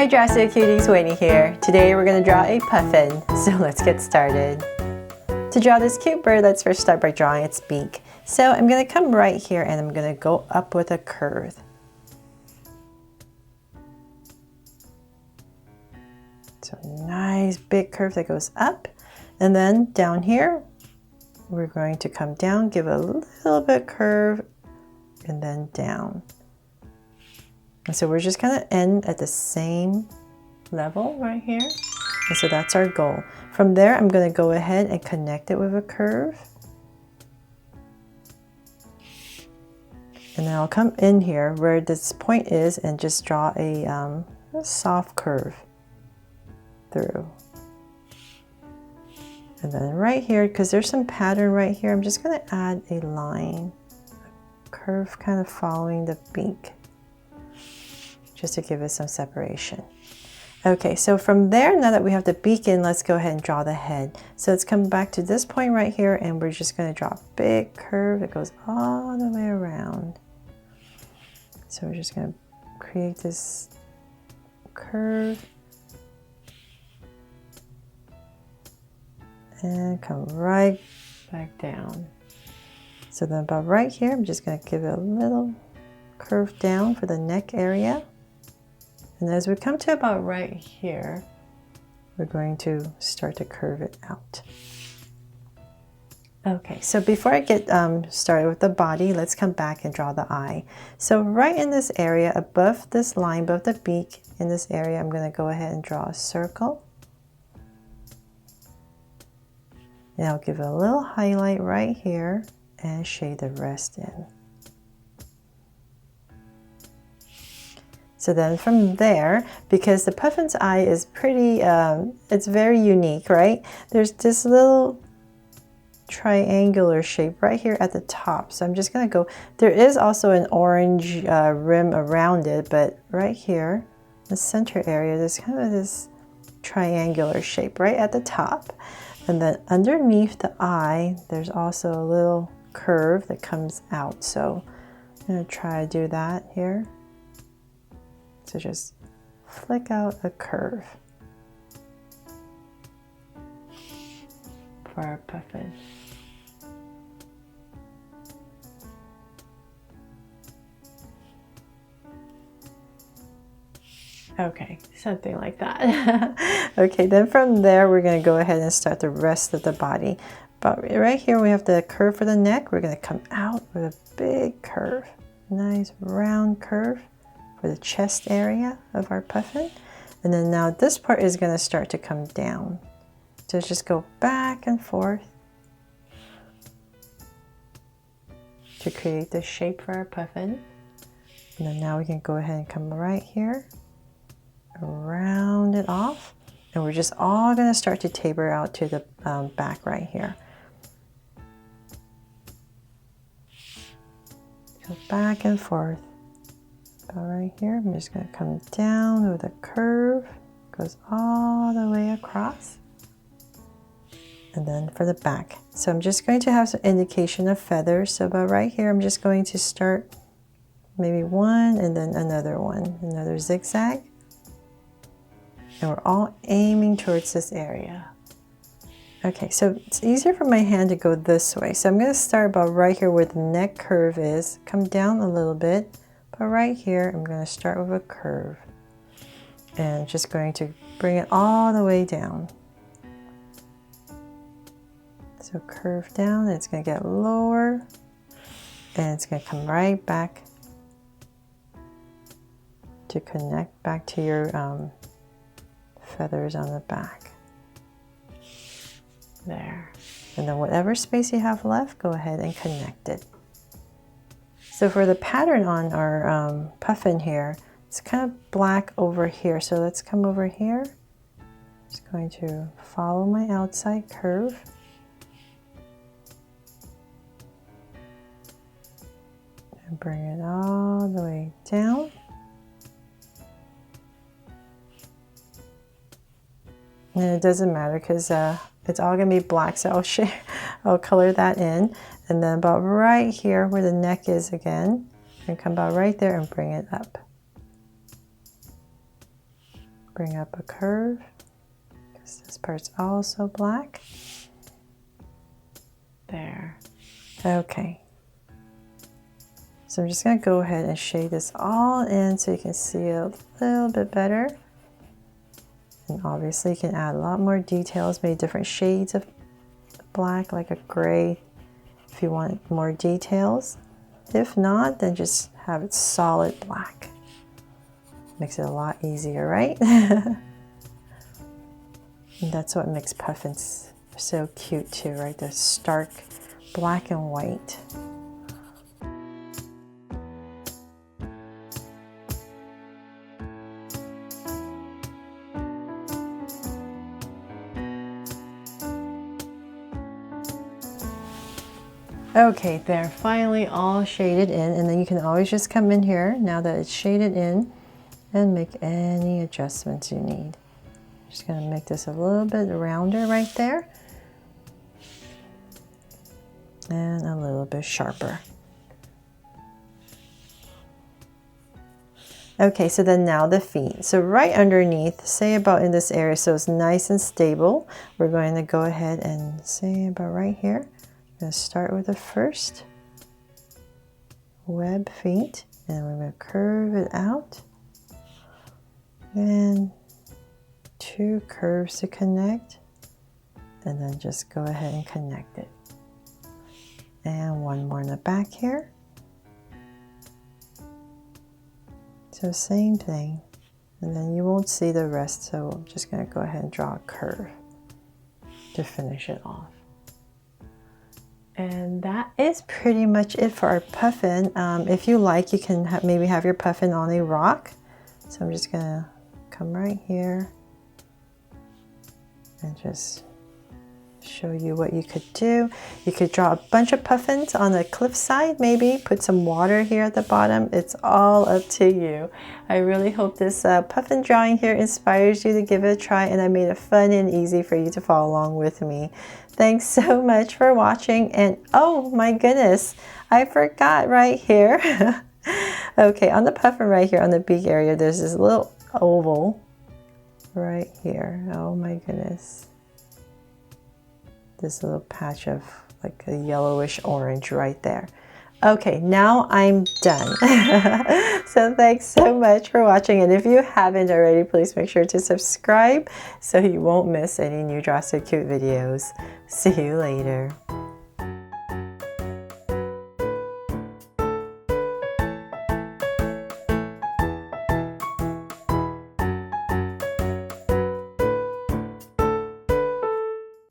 Hi Drastic Cuties, Wayne here. Today we're going to draw a puffin, so let's get started. To draw this cute bird, let's first start by drawing its beak. So I'm going to come right here and I'm going to go up with a curve. So nice big curve that goes up, and then down here we're going to come down, give a little bit curve, and then down. And so we're just going to end at the same level right here. And so that's our goal. From there, I'm going to go ahead and connect it with a curve. And then I'll come in here where this point is and just draw a soft curve through. And then right here, because there's some pattern right here, I'm just going to add a line, a curve kind of following the beak, just to give it some separation. Okay, so from there, now that we have the beak in, let's go ahead and draw the head. So let's come back to this point right here, and we're just going to draw a big curve that goes all the way around. So we're just going to create this curve and come right back down. So then about right here, I'm just going to give it a little curve down for the neck area. And as we come to about right here, we're going to start to curve it out. Okay, so before I get started with the body, let's come back and draw the eye. So right in this area, above this line, above the beak, in this area, I'm going to go ahead and draw a circle. And I'll give it a little highlight right here and shade the rest in. So then from there, because the puffin's eye is pretty, it's very unique, right? There's this little triangular shape right here at the top. So I'm just going to go, there is also an orange rim around it, but right here, the center area, there's kind of this triangular shape right at the top. And then underneath the eye, there's also a little curve that comes out. So I'm going to try to do that here. So just flick out a curve for our puffin. Okay, something like that. Okay, then from there, we're going to go ahead and start the rest of the body. But right here, we have the curve for the neck. We're going to come out with a big curve, nice round curve for the chest area of our puffin. And then now this part is going to start to come down. So just go back and forth to create the shape for our puffin. And then now we can go ahead and come right here, round it off. And we're just all going to start to taper out to the back right here. Go back and forth. Right here, I'm just going to come down with a curve, goes all the way across, and then for the back. So I'm just going to have some indication of feathers. So about right here, I'm just going to start maybe one and then another one, another zigzag, and we're all aiming towards this area. Okay, so it's easier for my hand to go this way. So I'm going to start about right here where the neck curve is, come down a little bit. But right here, I'm going to start with a curve and just going to bring it all the way down. So curve down, and it's going to get lower, and it's going to come right back to connect back to your feathers on the back. There. And then whatever space you have left, go ahead and connect it. So for the pattern on our puffin here, it's kind of black over here. So let's come over here. Just going to follow my outside curve. And bring it all the way down. And it doesn't matter because it's all going to be black, so I'll color that in. And then about right here where the neck is again, I'm going to come about right there and bring it up. bring up a curve, because this part's also black. There. Okay. So I'm just going to go ahead and shade this all in so you can see a little bit better. And obviously you can add a lot more details, maybe different shades of black, like a gray, if you want more details. If not, then just have it solid black. Makes it a lot easier, right? And that's what makes puffins so cute too, right? The stark black and white. Okay, they're finally all shaded in, and then you can always just come in here now that it's shaded in and make any adjustments you need. Just gonna make this a little bit rounder right there and a little bit sharper. Okay, so then now the feet. So right underneath, say about in this area, so it's nice and stable, we're going to go ahead and say about right here. I'm going to start with the first web feet, and we're going to curve it out. And 2 curves to connect, and then just go ahead and connect it. And 1 more in the back here. So same thing, and then you won't see the rest, so I'm just going to go ahead and draw a curve to finish it off. And that is pretty much it for our puffin. If you like, you can maybe have your puffin on a rock. So I'm just going to come right here and just show you what you could do. You could draw a bunch of puffins on the cliffside, maybe put some water here at the bottom. It's all up to you. I really hope this puffin drawing here inspires you to give it a try, and I made it fun and easy for you to follow along with me. Thanks so much for watching, and oh my goodness, I forgot right here. Okay, on the puffin right here on the beak area, there's this little oval right here. Oh my goodness. This little patch of like a yellowish orange right there. Okay, now I'm done. So thanks so much for watching, and if you haven't already, please make sure to subscribe so you won't miss any new Draw So Cute videos. See you later.